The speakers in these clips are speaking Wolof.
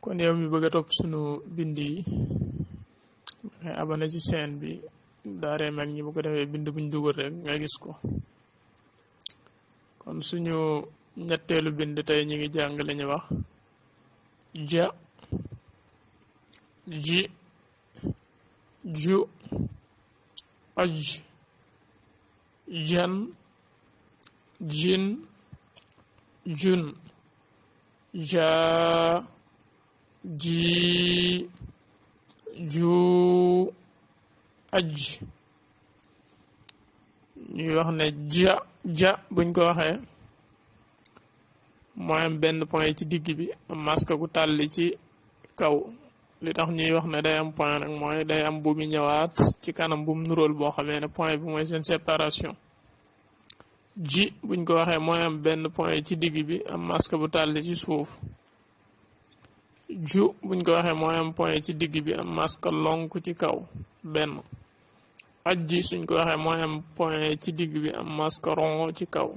kon yow mi bëgg a topp sunu bind yi ngay abonné ci chaîne bi Daaray Mag ñi bu ko defee bind buñ dugal rek nga gis ko. kon suñu ñetteelu bind tey ñu ngi jàng li ñuy wax ja, ji, ju, aj, jan, jin, jun, ja, ji, ju, aj. ñuy wax ne ja buñ ko waxee mooy am benn point ci digg bi am masque gu tàlli ci kaw. li tax ñuy wax ne day am point nag mooy day am bu mu ñëwaat ci kanam bu mu nuróol boo xamee ne point bi mooy seen séparation. ji buñ ko waxee mooy am benn point ci digg bi am masque bu tàlli ci suuf. ju buñ ko waxee mooy am point ci digg bi am masque lonk ci kaw benn. aj ji suñ ko waxee mooy am point ci digg bi am masque rond ci kaw.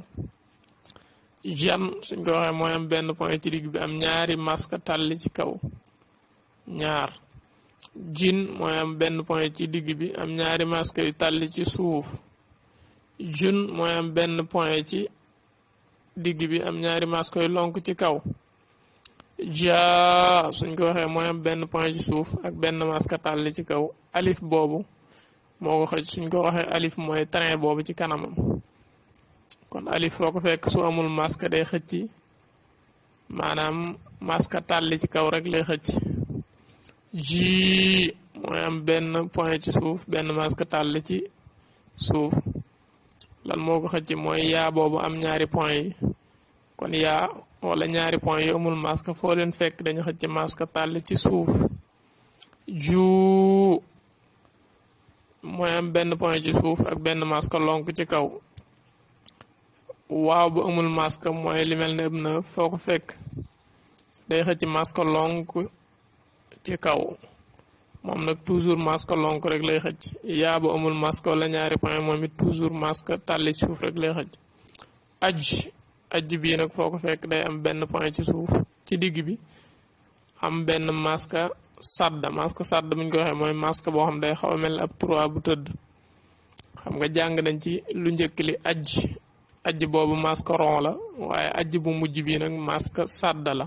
jan suñ ko waxee mooy am benn point ci digg bi am ñaari masque tàlli ci kaw ñaar. jin mooy am benn point ci digg bi am ñaari masque yu tàlli ci suuf. jun mooy am benn point ci digg bi am ñaari masque yu lonk ci kaw. ja suñ ko waxee mooy am benn point ci suuf ak benn masque tàlli ci kaw. alif boobu moo ko xëj suñ ko waxee alif mooy train boobu ci kanamam. kon alif foo ko fekk su amul masque day xëcc maanaam masque tàlli ci kaw rek lay xëcc. ji mooy am benn point ci suuf benn masque tàlli ci suuf. lan moo ko xëcc mooy yaa boobu am ñaari point yi. kon yaa wala ñaari point yi amul masque foo leen fekk dañu xëcc masque tàlli ci suuf. ju mooy am benn point ci suuf ak benn masque lonk ci kaw. waaw bu amul masque mooy li mel ne ëpp na foo ko fekk day xëcc masque lonk ci kaw moom nag toujours masque lonk rek lay xëcc. yaa bu amul masque wala ñaari point moom it toujours masque tàlli ci suuf rek lay xëcc. aj bii nag foo ko fekk day am benn point ci suuf ci digg bi am benn masque sàdd buñ ko waxee mooy masque boo xam day xaw a mel ne ab trois bu tëdd. xam nga jàng nañ ci lu njëkk li aj boobu masque rond la waaye aj bu mujj bi nag masque sàdd la.